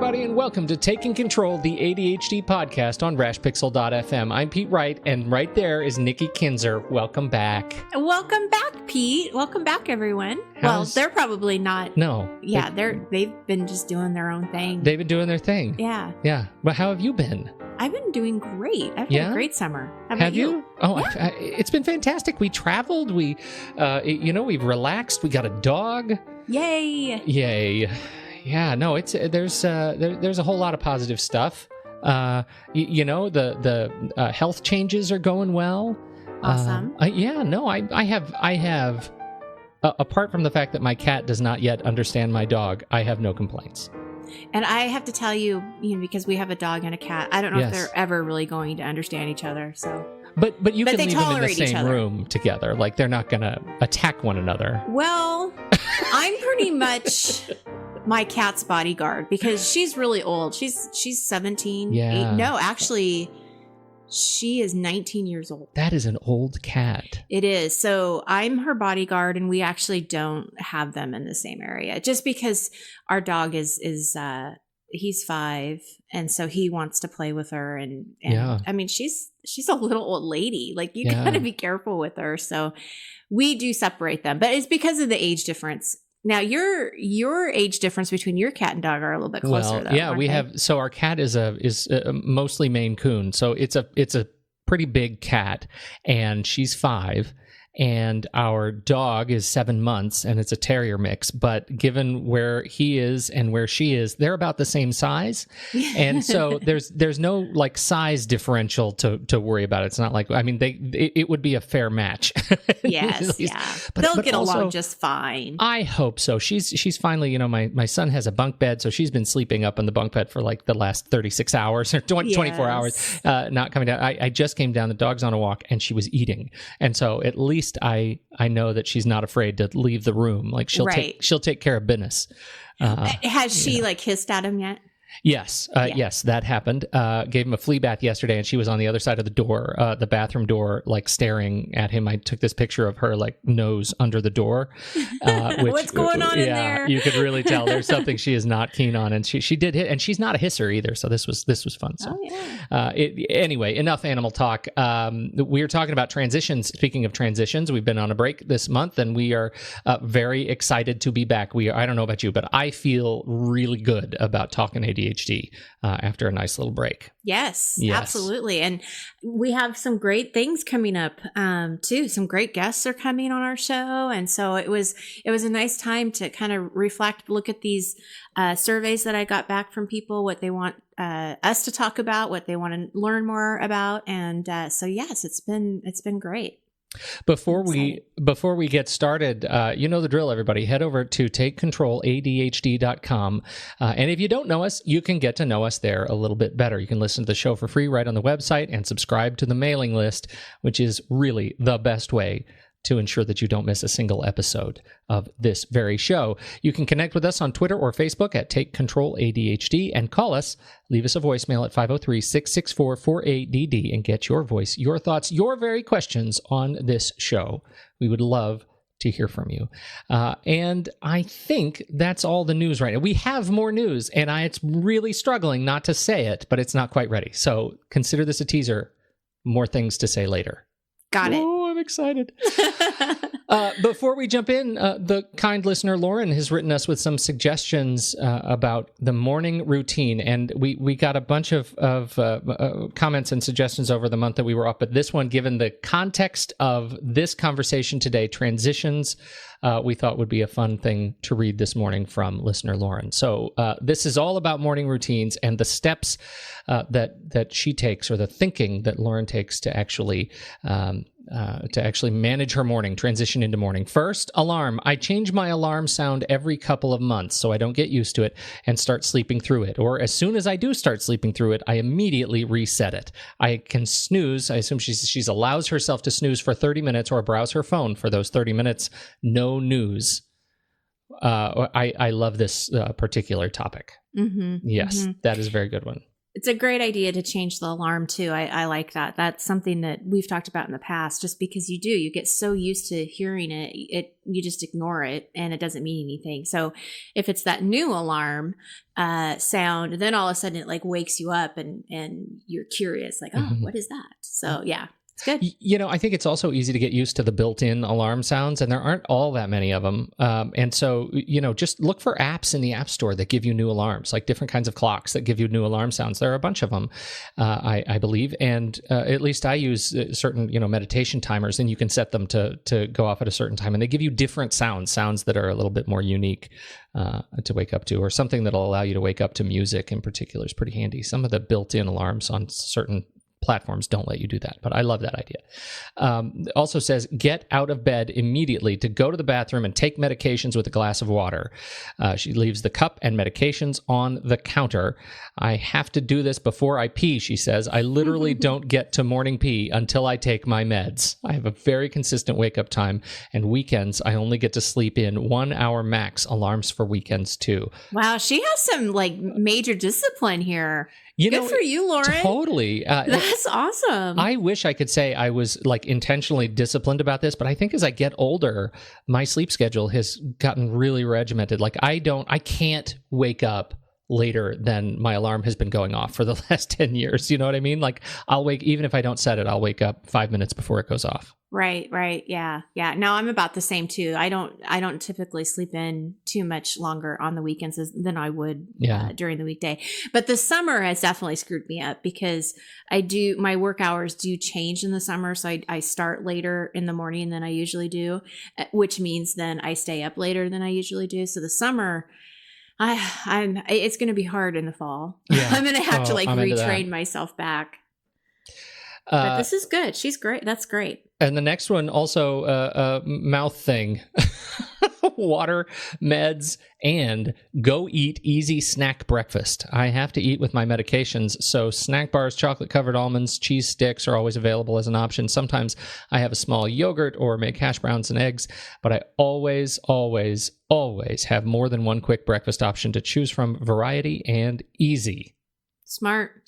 everybody, and welcome to Taking Control, the ADHD podcast on rashpixel.fm. I'm Pete Wright, and right there is Nikki Kinzer. Welcome back. Welcome back, Pete. Welcome back, everyone. Well, they're probably not. No. Yeah, they've been just doing their own thing. They've been doing their thing. Yeah. Yeah. But how have you been? I've been doing great. I've had a great summer. How about have you? Oh, yeah. It's been fantastic. We traveled. We've relaxed. We got a dog. Yay. Yeah, no, there's a whole lot of positive stuff. The health changes are going well. Awesome. I have apart from the fact that my cat does not yet understand my dog, I have no complaints. And I have to tell you, because we have a dog and a cat, I don't know if they're ever really going to understand each other. So, but you can leave them in the same room together. Like, they're not going to attack one another. Well, I'm pretty much my cat's bodyguard because she's really old. She's 17. Yeah. No, actually, she is 19 years old. That is an old cat. It is. So I'm her bodyguard, and we actually don't have them in the same area just because our dog is he's 5, and so he wants to play with her. And I mean, she's a little old lady. Like, you got to be careful with her. So we do separate them, but it's because of the age difference. Now, your age difference between your cat and dog are a little bit closer, though. Yeah, we have. So our cat is mostly Maine Coon. So it's a pretty big cat, and she's 5. And our dog is 7 months, and it's a terrier mix. But given where he is and where she is, they're about the same size. And so there's no like size differential to worry about. It's not like, I mean, it would be a fair match. Yes, yeah. They'll get along just fine. I hope so. She's finally, my son has a bunk bed, so she's been sleeping up in the bunk bed for like the last 36 hours or 24 hours, not coming down. I just came down. The dog's on a walk, and she was eating. And so at least I know that she's not afraid to leave the room. Like, she'll take care of business. Has she like hissed at him yet? Yes. Yes, that happened. Gave him a flea bath yesterday, and she was on the other side of the door, the bathroom door, like staring at him. I took this picture of her like nose under the door. What's going on in there? You could really tell there's something she is not keen on, and she did hit, and she's not a hisser either. So this was fun. So anyway, enough animal talk. We are talking about transitions. Speaking of transitions, we've been on a break this month, and we are very excited to be back. I don't know about you, but I feel really good about talking ADHD after a nice little break. Yes, absolutely. And we have some great things coming up too. Some great guests are coming on our show. And so it was a nice time to kind of reflect, look at these surveys that I got back from people, what they want us to talk about, what they want to learn more about. And so, yes, it's been great. Before we get started, you know the drill, everybody. Head over to takecontroladhd.com. And if you don't know us, you can get to know us there a little bit better. You can listen to the show for free right on the website and subscribe to the mailing list, which is really the best way to ensure that you don't miss a single episode of this very show. You can connect with us on Twitter or Facebook at Take Control ADHD and call us. Leave us a voicemail at 503-664-48DD and get your voice, your thoughts, your very questions on this show. We would love to hear from you. And I think that's all the news right now. We have more news, and it's really struggling not to say it, but it's not quite ready. So consider this a teaser. More things to say later. Got it. Oh, I'm excited. Before we jump in, the kind listener Lauren has written us with some suggestions about the morning routine, and we got a bunch of comments and suggestions over the month that we were up. But this one, given the context of this conversation today, transitions, we thought would be a fun thing to read this morning from listener Lauren. So this is all about morning routines and the steps that she takes, or the thinking that Lauren takes to actually manage her morning, transition into morning. First, alarm. I change my alarm sound every couple of months so I don't get used to it and start sleeping through it. Or as soon as I do start sleeping through it, I immediately reset it. I can snooze. I assume she allows herself to snooze for 30 minutes or browse her phone for those 30 minutes. No news. I love this particular topic. Mm-hmm, yes, that is a very good one. It's a great idea to change the alarm too. I like that. That's something that we've talked about in the past. Just because you get so used to hearing it, you just ignore it and it doesn't mean anything. So if it's that new alarm sound, then all of a sudden it like wakes you up and you're curious, like, oh, what is that? So yeah. It's good. I think it's also easy to get used to the built-in alarm sounds, and there aren't all that many of them. And so, just look for apps in the App Store that give you new alarms, like different kinds of clocks that give you new alarm sounds. There are a bunch of them, I believe. And at least I use certain, meditation timers, and you can set them to go off at a certain time. And they give you different sounds that are a little bit more unique to wake up to, or something that'll allow you to wake up to music in particular is pretty handy. Some of the built-in alarms on certain platforms don't let you do that, but I love that idea. Also says, get out of bed immediately to go to the bathroom and take medications with a glass of water. She leaves the cup and medications on the counter. I have to do this before I pee, she says. I literally don't get to morning pee until I take my meds. I have a very consistent wake-up time, and weekends I only get to sleep in 1 hour max. Alarms for weekends too. Wow, she has some like major discipline here. Good for you, Lauren. Totally. That's awesome. I wish I could say I was like intentionally disciplined about this, but I think as I get older, my sleep schedule has gotten really regimented. Like I can't wake up later than my alarm has been going off for the last 10 years. You know what I mean? Like I'll wake, even if I don't set it, I'll wake up 5 minutes before it goes off. Right. Yeah. No, I'm about the same too. I don't typically sleep in too much longer on the weekends than I would during the weekday. But the summer has definitely screwed me up because my work hours do change in the summer. So I start later in the morning than I usually do, which means then I stay up later than I usually do. So the summer, it's going to be hard in the fall. Yeah. I'm going to have to retrain myself back. But this is good. She's great. That's great. And the next one also a mouth thing. Water, meds, and go eat easy snack breakfast. I have to eat with my medications, so snack bars, chocolate-covered almonds, cheese sticks are always available as an option. Sometimes I have a small yogurt or make hash browns and eggs, but I always have more than one quick breakfast option to choose from. Variety and easy. Smart.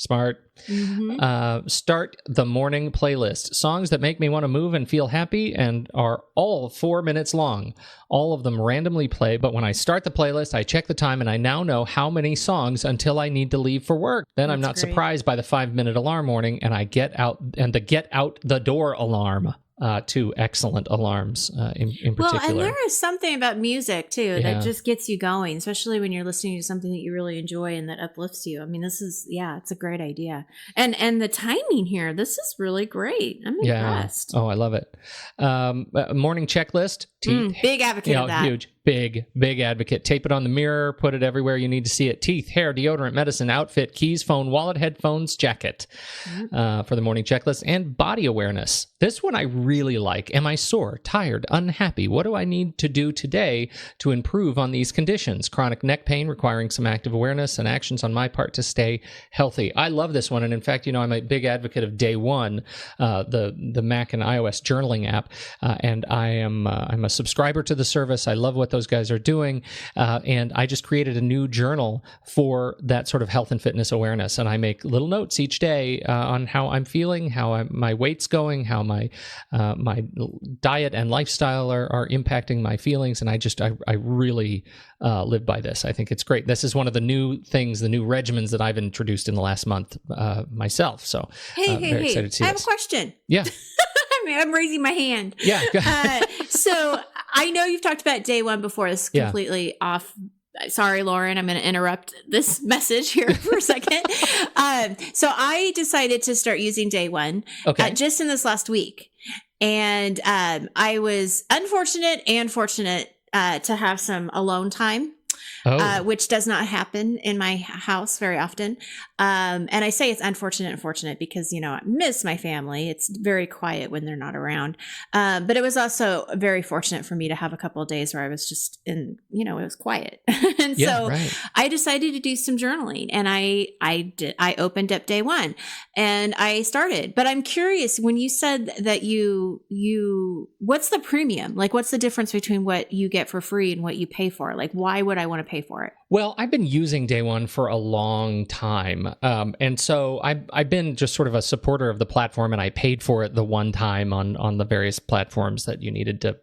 Mm-hmm. Start the morning playlist. Songs that make me want to move and feel happy and are all 4 minutes long. All of them randomly play, but when I start the playlist, I check the time and I now know how many songs until I need to leave for work. Then I'm not surprised by the 5-minute alarm warning, and I get out the door alarm. Two excellent alarms in particular. Well, and there is something about music too that just gets you going, especially when you're listening to something that you really enjoy and that uplifts you. I mean, it's a great idea. And the timing here, this is really great. I'm impressed. Oh, I love it. Morning checklist. Big advocate of that. Huge. Big advocate. Tape it on the mirror, put it everywhere you need to see it. Teeth, hair, deodorant, medicine, outfit, keys, phone, wallet, headphones, jacket for the morning checklist. And body awareness. This one I really like. Am I sore, tired, unhappy? What do I need to do today to improve on these conditions? Chronic neck pain requiring some active awareness and actions on my part to stay healthy. I love this one. And in fact, I'm a big advocate of Day One, the Mac and iOS journaling app. And I'm a subscriber to the service. I love what those guys are doing. And I just created a new journal for that sort of health and fitness awareness. And I make little notes each day on how I'm feeling, how my weight's going, how my diet and lifestyle are impacting my feelings. And I really live by this. I think it's great. This is one of the new things, the new regimens that I've introduced in the last month myself. So very excited to see I have a question. Yeah. I'm raising my hand. Yeah. So I know you've talked about Day One before. This is completely off. Sorry, Lauren, I'm going to interrupt this message here for a second. So I decided to start using Day One just in this last week. And I was unfortunate and fortunate to have some alone time. Which does not happen in my house very often. And I say it's unfortunate and fortunate because, I miss my family. It's very quiet when they're not around. But it was also very fortunate for me to have a couple of days where I was just it was quiet. And I decided to do some journaling, and I opened up Day One and I started. But I'm curious, when you said that you what's the premium? Like, what's the difference between what you get for free and what you pay for? Like, why would I want to pay for it? Well, I've been using Day One for a long time. And so I've been just sort of a supporter of the platform, and I paid for it the one time on the various platforms that you needed to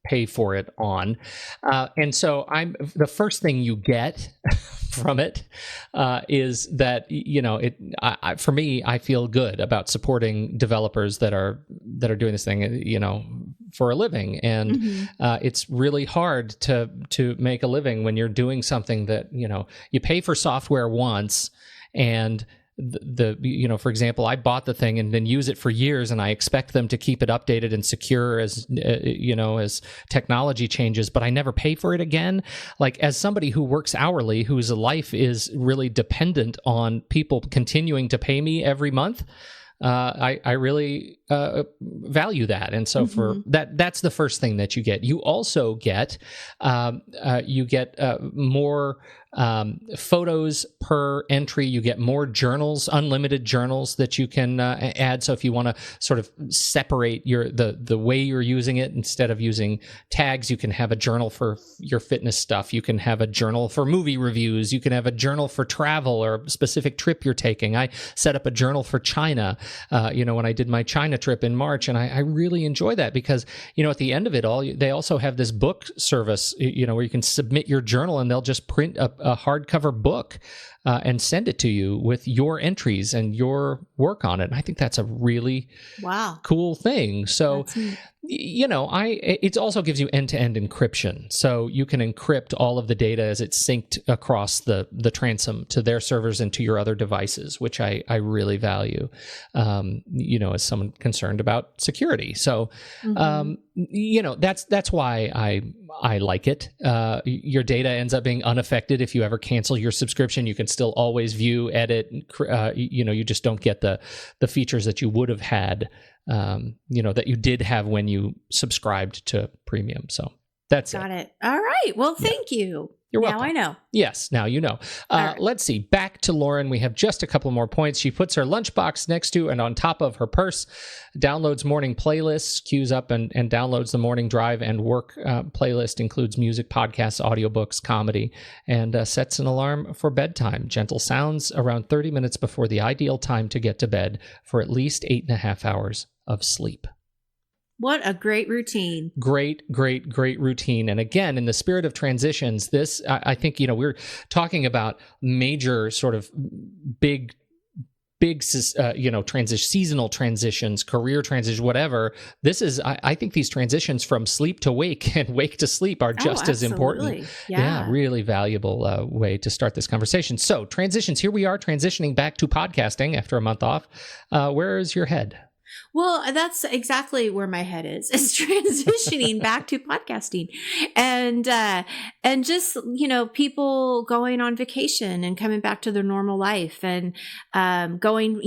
pay for it on. And so the first thing you get from it is that, for me, I feel good about supporting developers that are doing this thing, for a living. And it's really hard to make a living when you're doing something that, you pay for software once, and for example, I bought the thing and then use it for years, and I expect them to keep it updated and secure as technology changes, but I never pay for it again. Like, as somebody who works hourly, whose life is really dependent on people continuing to pay me every month, I really value that. And so for that's the first thing that you get. You also get more photos per entry. You get more journals, unlimited journals that you can add. So if you want to sort of separate the way you're using it, instead of using tags, you can have a journal for your fitness stuff. You can have a journal for movie reviews. You can have a journal for travel or a specific trip you're taking. I set up a journal for China, when I did my China trip in March, and I really enjoy that because, at the end of it all, they also have this book service, where you can submit your journal and they'll just print a hardcover book and send it to you with your entries and your work on it. And I think that's a really cool thing. So, it also gives you end-to-end encryption. So you can encrypt all of the data as it's synced across the transom to their servers and to your other devices, which I really value, as someone concerned about security. So, that's why I like it. Your data ends up being unaffected. If you ever cancel your subscription, you can still always view, edit, you just don't get the features that you would have had, that you did have when you subscribed to premium. So that's Got it. All right. Well, thank you. You're welcome. Now I know. Yes, now you know. Right. Let's see. Back to Lauren. We have just a couple more points. She puts her lunchbox next to and on top of her purse, downloads morning playlists, queues up and downloads the morning drive and work playlist, includes music, podcasts, audiobooks, comedy, and sets an alarm for bedtime. Gentle sounds around 30 minutes before the ideal time to get to bed for at least 8.5 hours of sleep. What a great routine. Great routine. And again, in the spirit of transitions, this, I think, we're talking about major sort of big seasonal transitions, career transitions, whatever. This is, I think these transitions from sleep to wake and wake to sleep are just as important. Yeah, really valuable way to start this conversation. So transitions, here we are transitioning back to podcasting after a month off. Where is your head? Well, that's exactly where my head is transitioning back to podcasting and just, people going on vacation and coming back to their normal life and, going,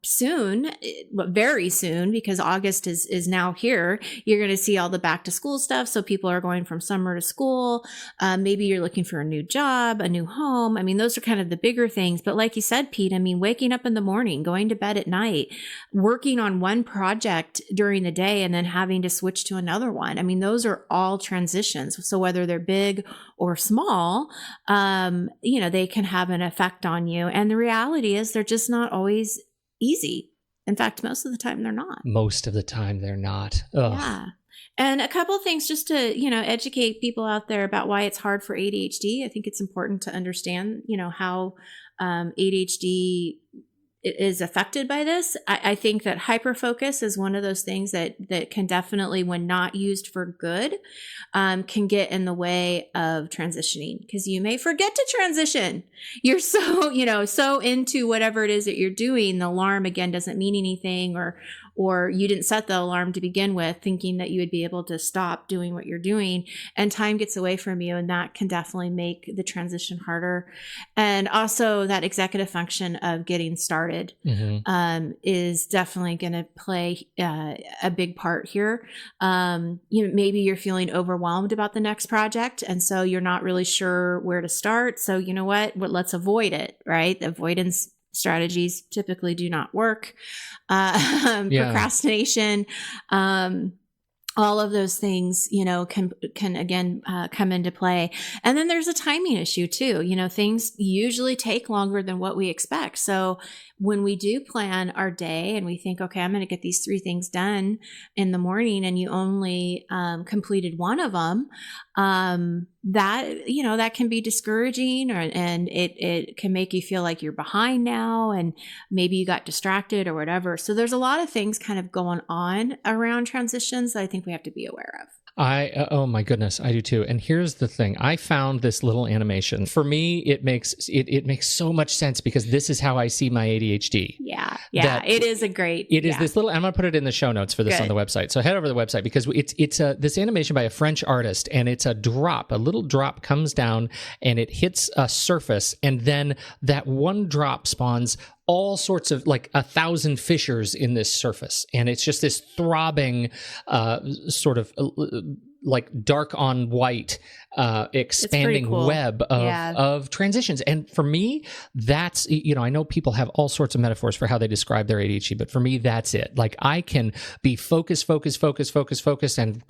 soon, very soon, because August is now here. You're going to see all the back to school stuff. So people are going from summer to school. Maybe you're looking for a new job, a new home. I mean, those are kind of the bigger things. But like you said, Pete, waking up in the morning, going to bed at night, working on one project during the day and then having to switch to another one. Those are all transitions. So whether they're big or small, they can have an effect on you. And the reality is they're just not always easy. In fact, most of the time they're not. Ugh. Yeah. And a couple of things just to, educate people out there about why it's hard for ADHD. I think it's important to understand, how ADHD is affected by this. I think that hyperfocus is one of those things that can definitely, when not used for good, can get in the way of transitioning, because you may forget to transition. You're so into whatever it is that you're doing. The alarm again doesn't mean anything, or you didn't set the alarm to begin with thinking that you would be able to stop doing what you're doing, and time gets away from you, and that can definitely make the transition harder. And also that executive function of getting started is definitely going to play a big part here. Maybe you're feeling overwhelmed about the next project, and so you're not really sure where to start. So you know what? Let's avoid it, right? The avoidance strategies typically do not work. Procrastination, all of those things, can again come into play. And then there's a timing issue too. Things usually take longer than what we expect. So when we do plan our day and we think, okay, I'm going to get these 3 things done in the morning, and you only completed one of them, that can be discouraging, and it can make you feel like you're behind now, and maybe you got distracted or whatever. So there's a lot of things kind of going on around transitions that I think we have to be aware of. Oh my goodness, I do too. And here's the thing. I found this little animation. For me, it makes so much sense, because this is how I see my ADHD. Yeah. It is a great. It is this little. I'm going to put it in the show notes for this on the website. So head over to the website, because it's this animation by a French artist, and it's a little drop comes down and it hits a surface, and then that one drop spawns all sorts of, like, 1,000 fissures in this surface. And it's just this throbbing, sort of like dark on white, expanding cool. web of transitions. And for me, that's, I know people have all sorts of metaphors for how they describe their ADHD, but for me, that's it. Like, I can be focused, and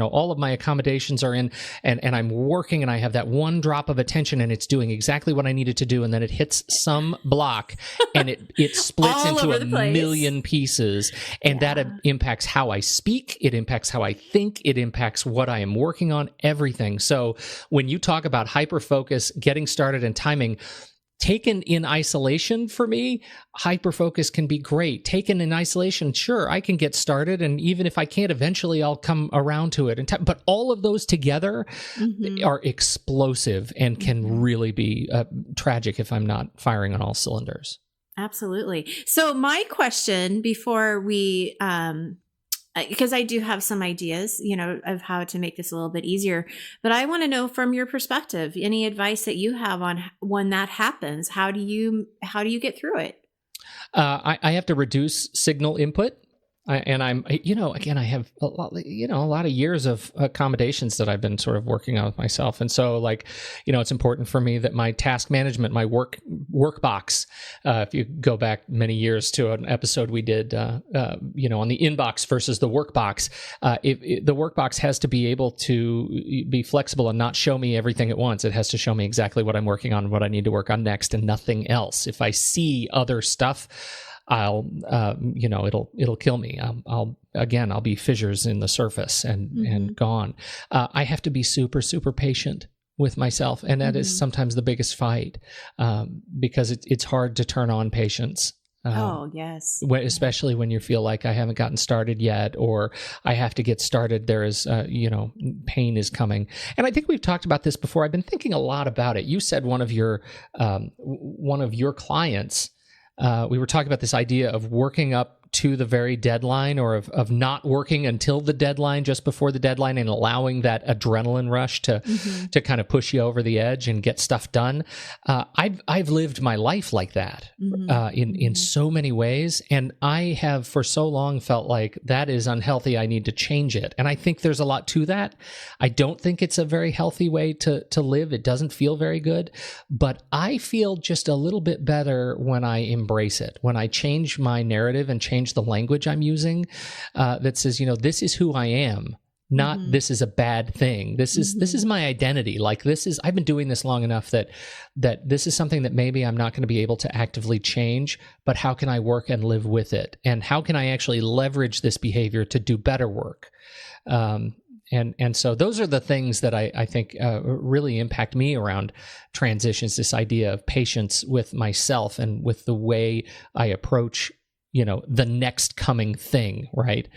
all of my accommodations are in, and I'm working, and I have that one drop of attention, and it's doing exactly what I need it to do. And then it hits some block and it splits into a million pieces. And that impacts how I speak. It impacts how I think. It impacts what I am working on, everything. So when you talk about hyperfocus, getting started, and timing, taken in isolation, for me, hyperfocus can be great. Taken in isolation, sure, I can get started, and even if I can't, eventually I'll come around to it. But all of those together are explosive and can really be tragic if I'm not firing on all cylinders. Absolutely. So my question before we, because I do have some ideas, of how to make this a little bit easier, but I want to know from your perspective, any advice that you have on when that happens. How do you get through it? I have to reduce signal input. I'm, again, I have a lot of years of accommodations that I've been sort of working on with myself. And so, it's important for me that my task management, my work box, if you go back many years to an episode we did, on the inbox versus the work box, the work box has to be able to be flexible and not show me everything at once. It has to show me exactly what I'm working on and what I need to work on next, and nothing else. If I see other stuff, I'll, it'll kill me. I'll be fissures in the surface and gone. I have to be super, super patient with myself. And that is sometimes the biggest fight, because it's hard to turn on patience. Oh, yes. Especially when you feel like I haven't gotten started yet, or I have to get started. There is, pain is coming. And I think we've talked about this before. I've been thinking a lot about it. You said one of your clients, we were talking about this idea of working up to the very deadline, or of not working until the deadline, just before the deadline, and allowing that adrenaline rush to kind of push you over the edge and get stuff done. I've lived my life like that in so many ways, and I have for so long felt like that is unhealthy. I need to change it, and I think there's a lot to that. I don't think it's a very healthy way to live. It doesn't feel very good, but I feel just a little bit better when I embrace it, when I change my narrative and change the language I'm using, that says, this is who I am, not this is a bad thing. This is my identity. Like, I've been doing this long enough that this is something that maybe I'm not going to be able to actively change, but how can I work and live with it? And how can I actually leverage this behavior to do better work? And so those are the things that I think really impact me around transitions, this idea of patience with myself and with the way I approach the next coming thing, right?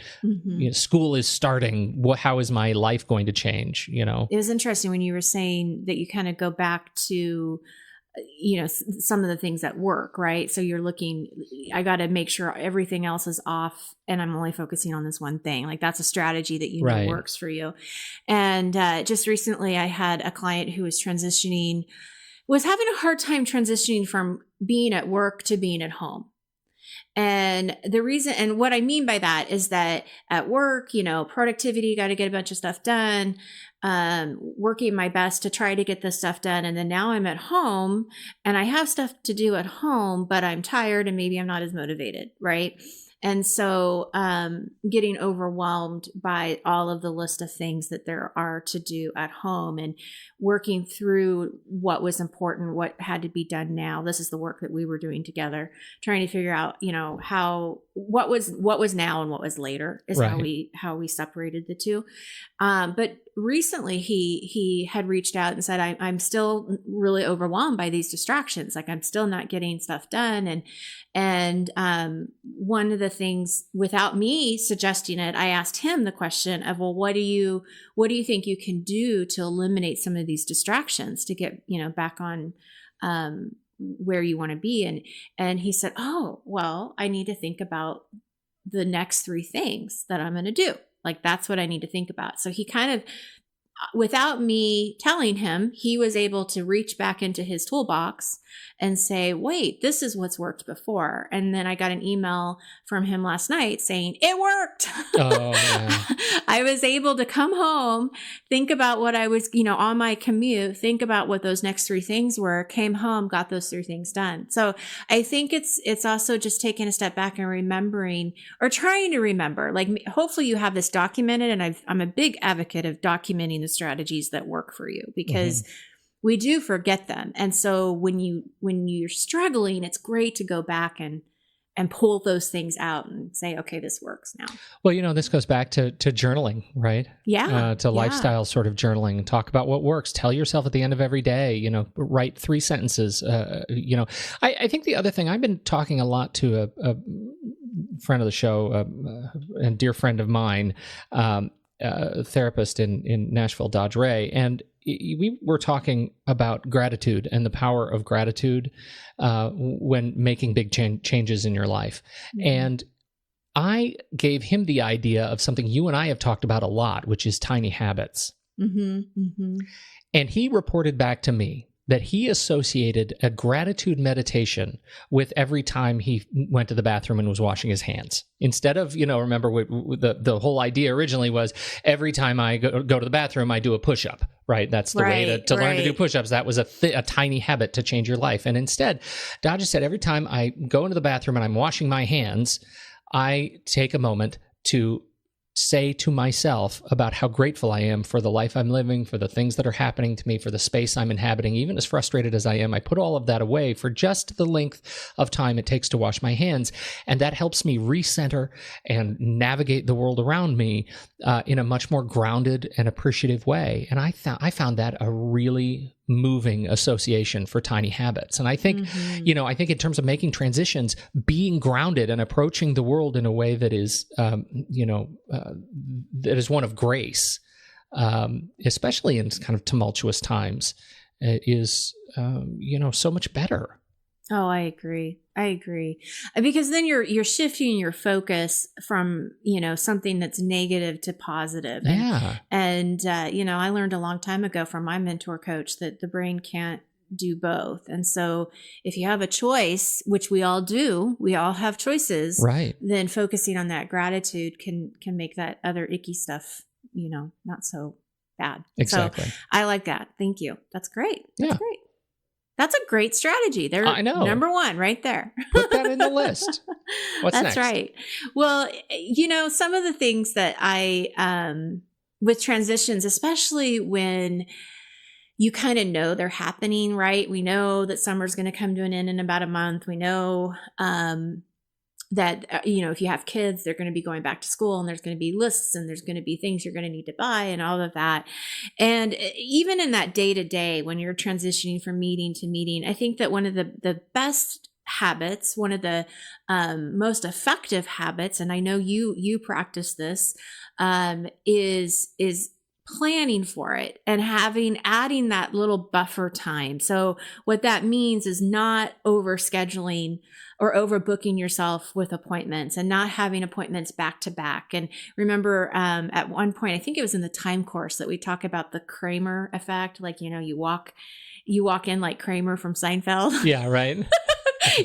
School is starting. How is my life going to change? It was interesting when you were saying that you kind of go back to, some of the things at work, right? So you're looking, I got to make sure everything else is off and I'm only focusing on this one thing. Like, that's a strategy that know works for you. And just recently I had a client who was having a hard time transitioning from being at work to being at home. And the reason, and what I mean by that is that at work, productivity, got to get a bunch of stuff done, working my best to try to get this stuff done. And then now I'm at home and I have stuff to do at home, but I'm tired and maybe I'm not as motivated, right? And so getting overwhelmed by all of the list of things that there are to do at home and working through what was important, what had to be done now. This is the work that we were doing together, trying to figure out, what was now and what was later is Right. how we separated the two. But recently he had reached out and said, I'm still really overwhelmed by these distractions. Like I'm still not getting stuff done. And one of the things, without me suggesting it, I asked him the question of, well, what do you think you can do to eliminate some of these distractions to get, back on where you want to be? And he said, oh, well, I need to think about the next 3 things that I'm going to do. Like, that's what I need to think about. So he kind of, without me telling him, he was able to reach back into his toolbox and say, wait, this is what's worked before. And then I got an email from him last night saying, it worked. Oh, yeah. I was able to come home, think about what I was, on my commute, think about what those next 3 things were, came home, got those 3 things done. So I think it's also just taking a step back and remembering, or trying to remember, like, hopefully you have this documented. And I'm a big advocate of documenting the strategies that work for you, because we do forget them. And so when you're struggling, it's great to go back and pull those things out and say, okay, this works now. Well, this goes back to journaling, right? Yeah. To lifestyle sort of journaling. Talk about what works. Tell yourself at the end of every day, write 3 sentences. I think the other thing, I've been talking a lot to a friend of the show, and dear friend of mine, a therapist in Nashville, Dodge Ray, and we were talking about gratitude and the power of gratitude when making big changes in your life. Mm-hmm. And I gave him the idea of something you and I have talked about a lot, which is tiny habits. Mm-hmm. Mm-hmm. And he reported back to me that he associated a gratitude meditation with every time he went to the bathroom and was washing his hands. Instead of, remember the whole idea originally was every time I go to the bathroom, I do a push-up, right? That's the way to learn to do push-ups. That was a tiny habit to change your life. And instead, Dodger said, every time I go into the bathroom and I'm washing my hands, I take a moment to say to myself about how grateful I am for the life I'm living, for the things that are happening to me, for the space I'm inhabiting. Even as frustrated as I am, I put all of that away for just the length of time it takes to wash my hands. And that helps me recenter and navigate the world around me in a much more grounded and appreciative way. And I found that a really moving association for tiny habits. And I think, I think in terms of making transitions, being grounded and approaching the world in a way that is, that is one of grace, especially in kind of tumultuous times, is, so much better. Oh, I agree. Because then you're shifting your focus from, something that's negative to positive. And I learned a long time ago from my mentor coach that the brain can't do both. And so if you have a choice, which we all do, we all have choices, right? Then focusing on that gratitude can make that other icky stuff, not so bad. Exactly. So I like that. Thank you. That's great. That's great. That's a great strategy. I know. Number 1 right there. Put that in the list. What's next? That's right. Well, some of the things that with transitions, especially when you kind of know they're happening, right? We know that summer's going to come to an end in about a month. We know that, if you have kids, they're going to be going back to school, and there's going to be lists, and there's going to be things you're going to need to buy and all of that. And even in that day to day, when you're transitioning from meeting to meeting, I think that one of the best habits, one of the most effective habits, and I know you practice this, is planning for it and adding that little buffer time. So what that means is not overscheduling or overbooking yourself with appointments and not having appointments back to back. And remember, at one point, I think it was in the time course that we talk about the Kramer effect. Like, you walk in like Kramer from Seinfeld. Yeah, right.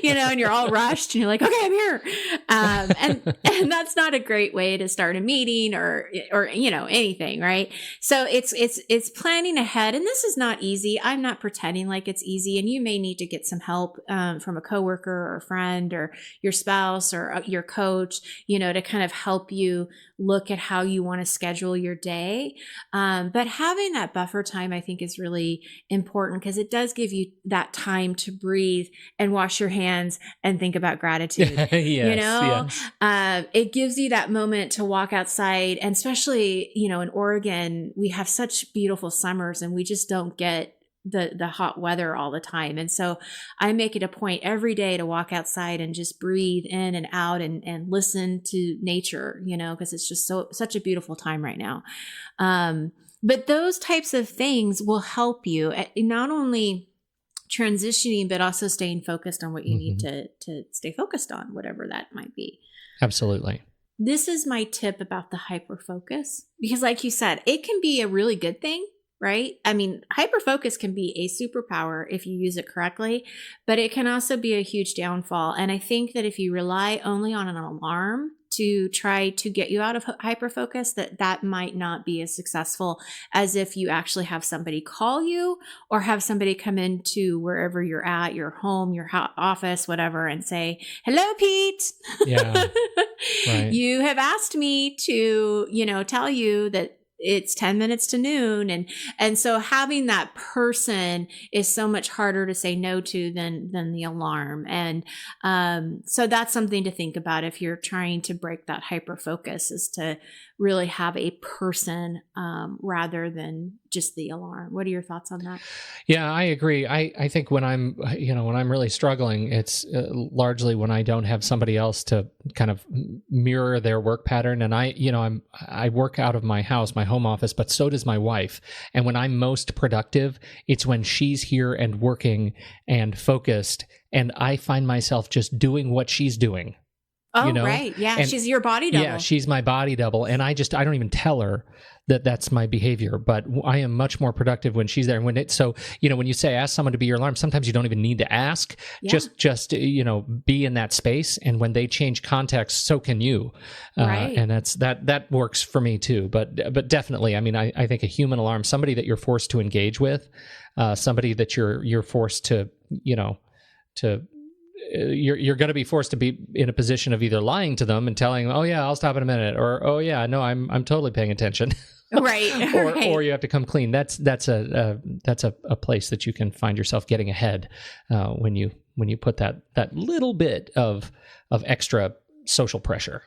and you're all rushed and you're like, okay, I'm here. And that's not a great way to start a meeting or anything. Right. So it's planning ahead, and this is not easy. I'm not pretending like it's easy, and you may need to get some help, from a coworker or a friend or your spouse or your coach, to kind of help you look at how you want to schedule your day. But having that buffer time, I think, is really important because it does give you that time to breathe and wash your hands and think about gratitude. Yes. It gives you that moment to walk outside. And especially, in Oregon, we have such beautiful summers and we just don't get the hot weather all the time. And so I make it a point every day to walk outside and just breathe in and out and listen to nature, because it's just such a beautiful time right now. But those types of things will help you at not only transitioning, but also staying focused on what you need to stay focused on, whatever that might be. Absolutely. This is my tip about the hyperfocus, because like you said, it can be a really good thing. Right? I mean, hyperfocus can be a superpower if you use it correctly, but it can also be a huge downfall. And I think that if you rely only on an alarm to try to get you out of hyperfocus, that might not be as successful as if you actually have somebody call you or have somebody come into wherever you're at, your home, your office, whatever, and say, hello, Pete. Yeah. Right. You have asked me to, tell you that it's 10 minutes to noon. And so having that person is so much harder to say no to than the alarm. And so that's something to think about if you're trying to break that hyper focus, is to really have a person rather than just the alarm. What are your thoughts on that? Yeah, I agree. I think when I'm really struggling, it's largely when I don't have somebody else to kind of mirror their work pattern. And I work out of my house, my home office, but so does my wife. And when I'm most productive, it's when she's here and working and focused, and I find myself just doing what she's doing. Oh, right. Yeah. And she's your body double. Yeah, she's my body double. And I don't even tell her that that's my behavior, but I am much more productive when she's there. And when when you say ask someone to be your alarm, sometimes you don't even need to ask. Yeah. Just be in that space. And when they change context, so can you. Right. And that works for me too. But definitely, I mean, I think a human alarm, somebody that you're forced to engage with, somebody that you're forced to, you're going to be forced to be in a position of either lying to them and telling them, oh yeah, I'll stop in a minute, or oh yeah, no, I'm totally paying attention. Right. Or you have to come clean. That's a place that you can find yourself getting ahead when you put that little bit of extra social pressure.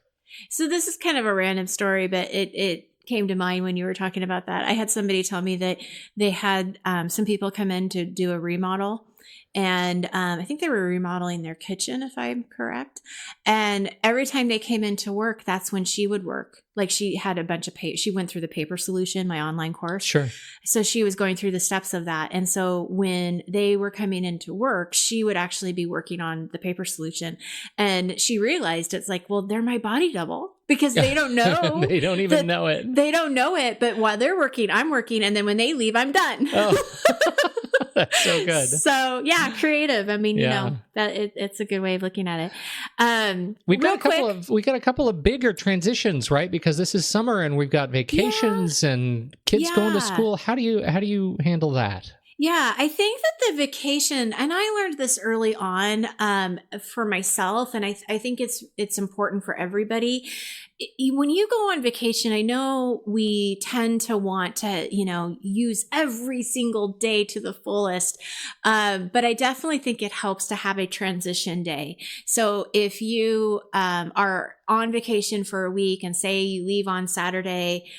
So this is kind of a random story, but it came to mind when you were talking about that. I had somebody tell me that they had some people come in to do a remodel. And I think they were remodeling their kitchen, if I'm correct. And every time they came into work, that's when she would work. Like she had a bunch of she went through the paper solution, my online course. Sure. So she was going through the steps of that. And so when they were coming into work, she would actually be working on the paper solution. And she realized it's like, well, they're my body double. Because they don't know. They don't even know it. They don't know it. But while they're working, I'm working. And then when they leave, I'm done. Oh, that's so good. So yeah, creative. I mean, that it's a good way of looking at it. We got a couple of bigger transitions, right? Because this is summer and we've got vacations and kids going to school. How do you handle that? Yeah, I think that the vacation, and I learned this early on for myself, and I think it's important for everybody. When you go on vacation, I know we tend to want to, use every single day to the fullest, but I definitely think it helps to have a transition day. So if you are on vacation for a week and say you leave on Saturday,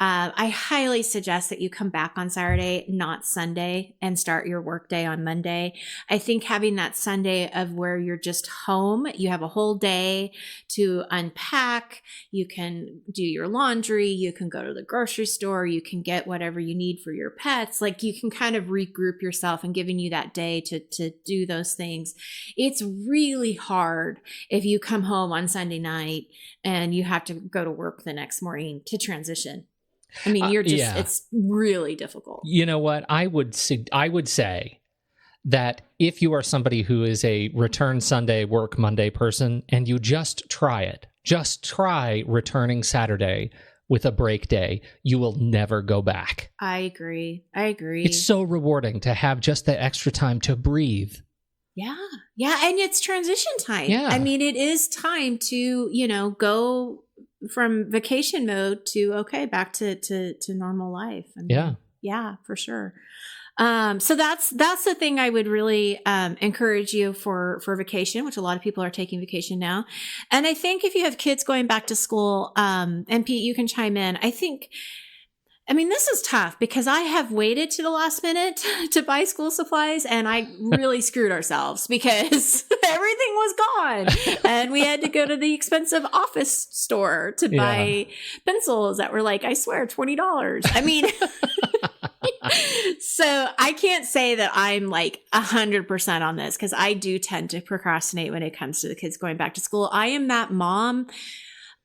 I highly suggest that you come back on Saturday, not Sunday, and start your workday on Monday. I think having that Sunday of where you're just home, you have a whole day to unpack, you can do your laundry, you can go to the grocery store, you can get whatever you need for your pets. Like you can kind of regroup yourself and giving you that day to do those things. It's really hard if you come home on Sunday night and you have to go to work the next morning to transition. I mean, it's really difficult. You know what? I would say that if you are somebody who is a return Sunday, work Monday person, and you just try returning Saturday with a break day, you will never go back. I agree. It's so rewarding to have just the extra time to breathe. Yeah. And it's transition time. Yeah. I mean, it is time to, go from vacation mode to, okay, back to normal life. I mean, yeah, for sure. So that's the thing I would really encourage you for vacation, which a lot of people are taking vacation now. And I think if you have kids going back to school, and Pete, you can chime in. This is tough because I have waited to the last minute to buy school supplies, and I really screwed ourselves because everything was gone and we had to go to the expensive office store to buy pencils that were like, I swear, $20. I mean, so I can't say that I'm like 100% on this because I do tend to procrastinate when it comes to the kids going back to school. I am that mom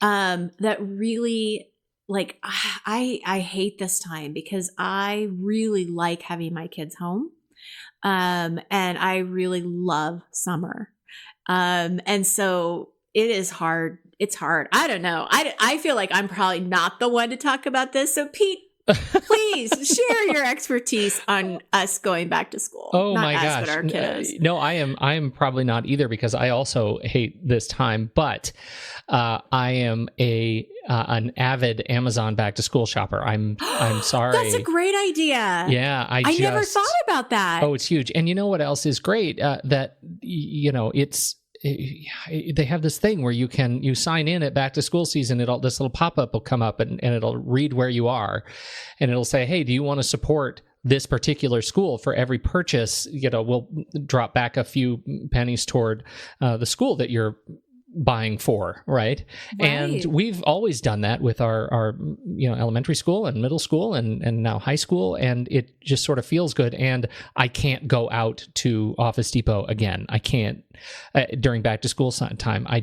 that really like, I hate this time because I really like having my kids home. And I really love summer. And so it is hard. It's hard. I don't know. I feel like I'm probably not the one to talk about this. So Pete, please share your expertise on us going back to school. Oh not my us, gosh. but our kiddos. No, I am probably not either because I also hate this time, but I am an avid Amazon back to school shopper. I'm sorry. That's a great idea. Yeah, I never thought about that. Oh, it's huge. And you know what else is great? That they have this thing where you sign in at back to school season. This little pop-up will come up and it'll read where you are, and it'll say, hey, do you want to support this particular school? For every purchase, we'll drop back a few pennies toward the school that you're buying for, right? And we've always done that with our elementary school and middle school and now high school, and it just sort of feels good. And I can't go out to Office Depot again. I can't during back to school time. I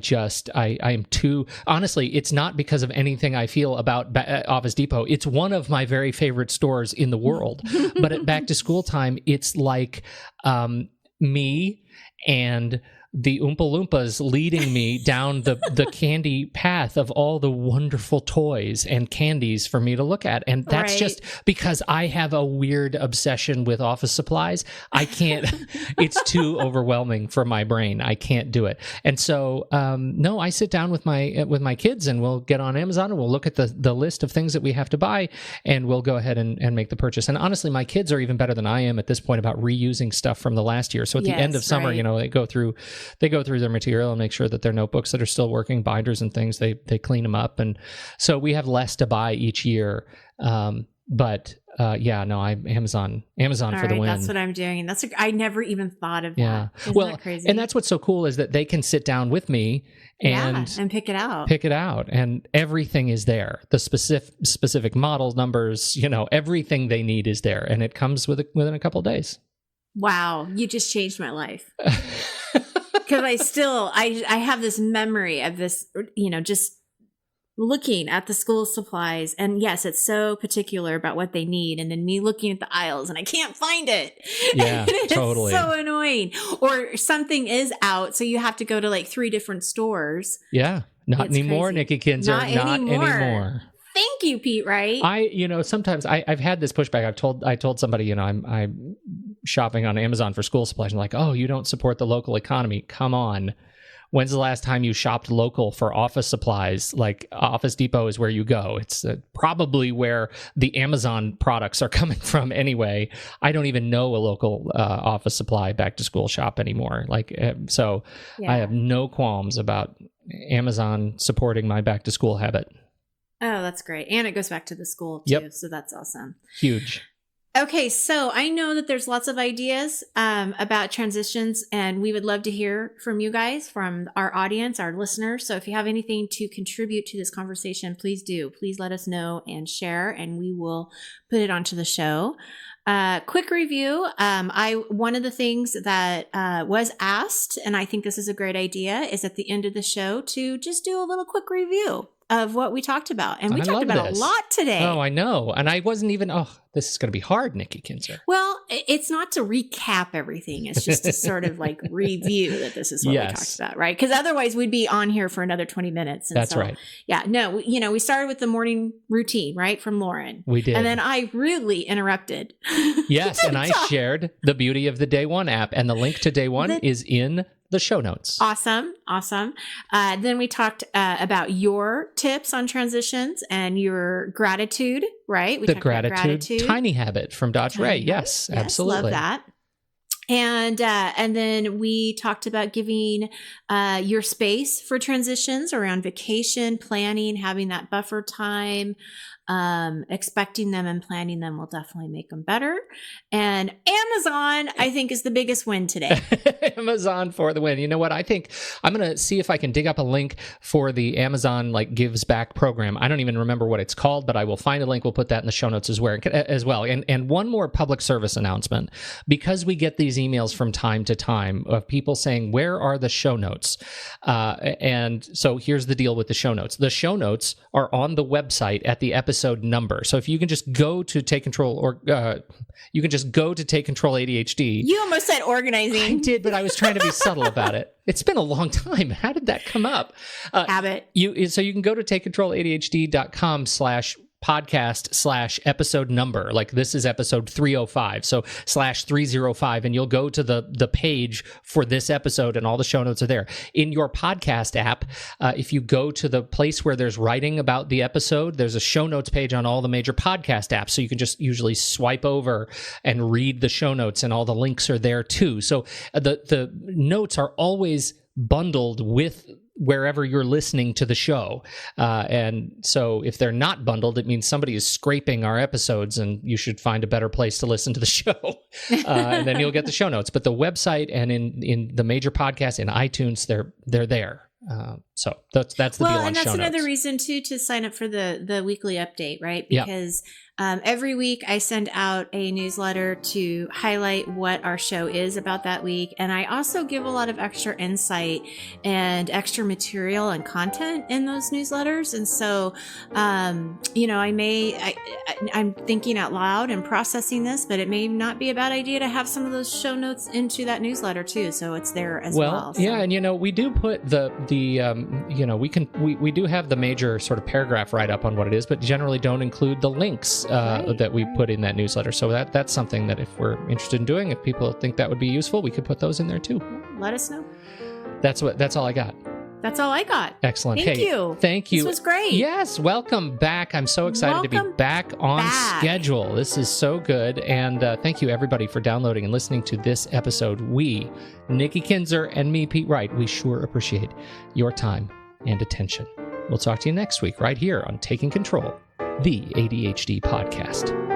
am too, honestly, it's not because of anything I feel about Office Depot. It's one of my very favorite stores in the world. But at back to school time, it's like me and the Oompa Loompas leading me down the candy path of all the wonderful toys and candies for me to look at. And that's just because I have a weird obsession with office supplies. I can't, it's too overwhelming for my brain. I can't do it. And so, no, I sit down with my kids and we'll get on Amazon and we'll look at the list of things that we have to buy and we'll go ahead and make the purchase. And honestly, my kids are even better than I am at this point about reusing stuff from the last year. So at the end of summer, they go through their material and make sure that their notebooks that are still working, binders and things, they clean them up. And so we have less to buy each year. I'm Amazon for the win. That's what I'm doing. And I never even thought of that. Isn't that crazy? And that's what's so cool is that they can sit down with me and pick it out. And everything is there. The specific model numbers, everything they need is there. And it comes within a couple of days. Wow. You just changed my life. Because I have this memory of this, just looking at the school supplies. And yes, it's so particular about what they need. And then me looking at the aisles and I can't find it. Yeah, totally. It's so annoying. Or something is out. So you have to go to like 3 different stores. Yeah. Not anymore, crazy. Nikki Kinzer. Not anymore. Thank you, Pete, right? Sometimes I've had this pushback. I told somebody, I'm shopping on Amazon for school supplies. And like, oh, you don't support the local economy. Come on. When's the last time you shopped local for office supplies? Like Office Depot is where you go. It's probably where the Amazon products are coming from anyway. I don't even know a local office supply back to school shop anymore. I have no qualms about Amazon supporting my back to school habit. Oh, that's great. And it goes back to the school too. Yep. So that's awesome. Huge. Okay, so I know that there's lots of ideas about transitions, and we would love to hear from you guys, from our audience, our listeners. So if you have anything to contribute to this conversation, please do. Please let us know and share, and we will put it onto the show. Quick review. One of the things that was asked, and I think this is a great idea, is at the end of the show to just do a little quick review of what we talked about. And we I talked love about this. a lot today. Oh, I know. And I wasn't even, this is going to be hard, Nikki Kinzer. Well, it's not to recap everything. It's just to sort of like review that this is what we talked about, right? Because otherwise we'd be on here for another 20 minutes. And That's right. Yeah, no, we started with the morning routine, right? From Lauren. We did. And then I rudely interrupted. Yes, and I shared the beauty of the Day One app, and the link to Day One is in the show notes. Awesome. Then we talked about your tips on transitions and your gratitude, right? We the talked about gratitude tiny habit from Dodge Ray. Yes, absolutely. Love that. And then we talked about giving your space for transitions around vacation, planning, having that buffer time. Expecting them and planning them will definitely make them better. And Amazon, I think, is the biggest win today. Amazon for the win. You know what? I think I'm going to see if I can dig up a link for the Amazon Gives Back program. I don't even remember what it's called, but I will find a link. We'll put that in the show notes as well. And one more public service announcement, because we get these emails from time to time of people saying, where are the show notes? And so here's the deal with the show notes. The show notes are on the website at the episode number. So if you can just go to Take Control, or you can just go to Take Control ADHD. You almost said organizing. I did, but I was trying to be subtle about it. It's been a long time. How did that come up? Habit. So you can go to takecontroladhd.com/podcast/episode number. Like this is episode 305. So /305. And you'll go to the page for this episode and all the show notes are there. In your podcast app, if you go to the place where there's writing about the episode, there's a show notes page on all the major podcast apps. So you can just usually swipe over and read the show notes, and all the links are there too. So the notes are always bundled with wherever you're listening to the show. And so if they're not bundled, it means somebody is scraping our episodes, and you should find a better place to listen to the show. And then you'll get the show notes. But the website and in the major podcasts, in iTunes, they're there. So that's the deal on show notes. Well, and that's another reason too to sign up for the weekly update, right? Because every week I send out a newsletter to highlight what our show is about that week, and I also give a lot of extra insight and extra material and content in those newsletters. And so, I'm thinking out loud and processing this, but it may not be a bad idea to have some of those show notes into that newsletter too, so it's there as well. So. Yeah, and we do put we do have the major sort of paragraph write up on what it is, but generally don't include the links that we put in that newsletter. So that's something that if we're interested in doing, if people think that would be useful, we could put those in there too. Let us know. That's all I got. That's all I got. Excellent. Thank you. Thank you. This was great. Yes, welcome back. I'm so excited to be back on schedule. This is so good. And thank you, everybody, for downloading and listening to this episode. We, Nikki Kinzer and me, Pete Wright, we sure appreciate your time and attention. We'll talk to you next week right here on Taking Control, the ADHD podcast.